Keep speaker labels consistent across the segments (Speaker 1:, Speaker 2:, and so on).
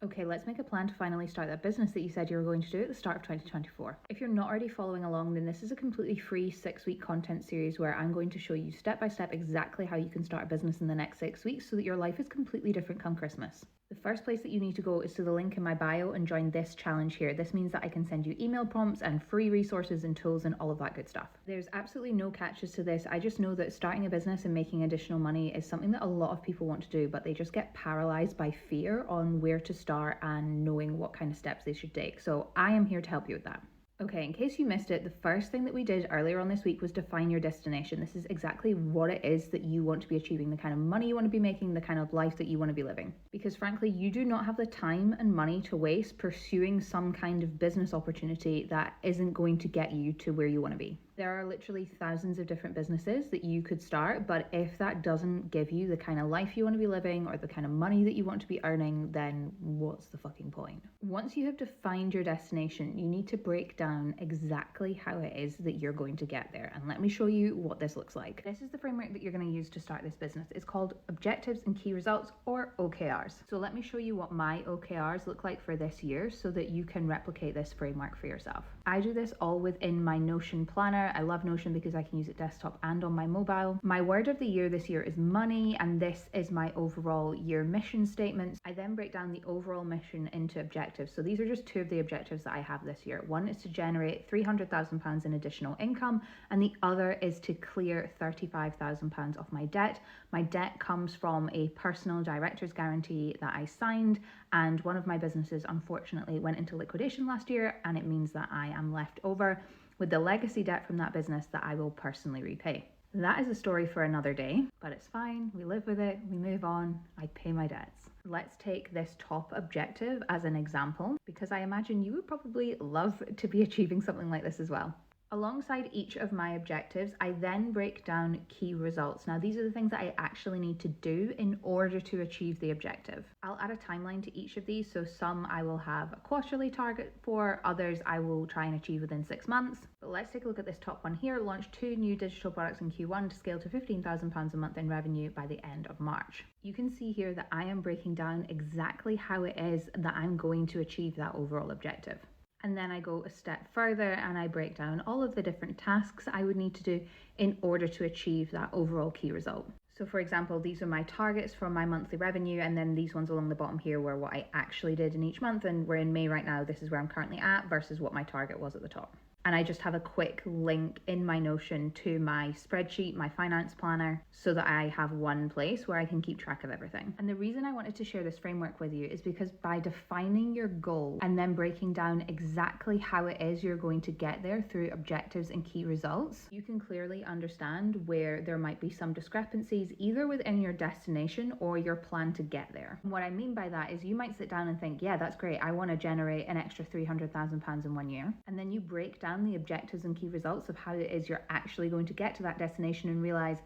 Speaker 1: Okay, let's make a plan to finally start that business that you said you were going to do at the start of 2024. If you're not already following along, then this is a completely free 6-week content series where I'm going to show you step by step exactly how you can start a business in the next 6 weeks so that your life is completely different come Christmas. The first place that you need to go is to the link in my bio and join this challenge here. This means that I can send you email prompts and free resources and tools and all of that good stuff. There's absolutely no catches to this. I just know that starting a business and making additional money is something that a lot of people want to do, but they just get paralyzed by fear on where to start and knowing what kind of steps they should take. So I am here to help you with that. Okay, in case you missed it, the first thing that we did earlier on this week was define your destination. This is exactly what it is that you want to be achieving, the kind of money you want to be making, the kind of life that you want to be living. Because frankly, you do not have the time and money to waste pursuing some kind of business opportunity that isn't going to get you to where you want to be. There are literally thousands of different businesses that you could start, but if that doesn't give you the kind of life you want to be living or the kind of money that you want to be earning, then what's the fucking point? Once you have defined your destination, you need to break down exactly how it is that you're going to get there. And let me show you what this looks like. This is the framework that you're going to use to start this business. It's called Objectives and Key Results, or OKRs. So let me show you what my OKRs look like for this year so that you can replicate this framework for yourself. I do this all within my Notion planner. I love Notion because I can use it desktop and on my mobile. My word of the year this year is money, and this is my overall year mission statements. I then break down the overall mission into objectives. So these are just two of the objectives that I have this year. One is to generate £300,000 in additional income, and the other is to clear £35,000 of my debt. My debt comes from a personal director's guarantee that I signed, and one of my businesses unfortunately went into liquidation last year, and it means that I am left over with the legacy debt from that business that I will personally repay. That is a story for another day, but it's fine. We live with it, we move on, I pay my debts. Let's take this top objective as an example, because I imagine you would probably love to be achieving something like this as well. Alongside each of my objectives, I then break down key results. Now, these are the things that I actually need to do in order to achieve the objective. I'll add a timeline to each of these. So some I will have a quarterly target for, others I will try and achieve within 6 months. But let's take a look at this top one here. Launch 2 new digital products in Q1 to scale to £15,000 a month in revenue by the end of March. You can see here that I am breaking down exactly how it is that I'm going to achieve that overall objective. And then I go a step further and I break down all of the different tasks I would need to do in order to achieve that overall key result. So for example, these are my targets for my monthly revenue, and then these ones along the bottom here were what I actually did in each month, and we're in May right now. This is where I'm currently at versus what my target was at the top. And I just have a quick link in my Notion to my spreadsheet, my finance planner, so that I have one place where I can keep track of everything. And the reason I wanted to share this framework with you is because by defining your goal and then breaking down exactly how it is you're going to get there through objectives and key results, you can clearly understand where there might be some discrepancies either within your destination or your plan to get there. And what I mean by that is you might sit down and think, yeah, that's great. I want to generate an extra £300,000 in 1 year. And then you break down the objectives and key results of how it is you're actually going to get to that destination and realize,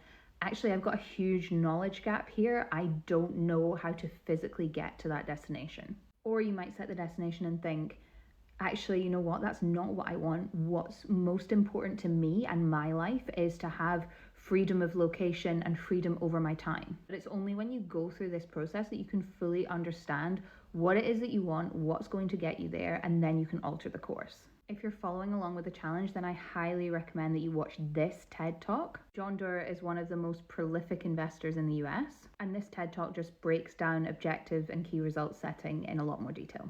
Speaker 1: actually, I've got a huge knowledge gap here. I don't know how to physically get to that destination. Or you might set the destination and think, actually, you know what? That's not what I want. What's most important to me and my life is to have freedom of location and freedom over my time. But it's only when you go through this process that you can fully understand what it is that you want, what's going to get you there, and then you can alter the course. If you're following along with the challenge, then I highly recommend that you watch this TED Talk. John Doerr is one of the most prolific investors in the US, and this TED Talk just breaks down objective and key result setting in a lot more detail.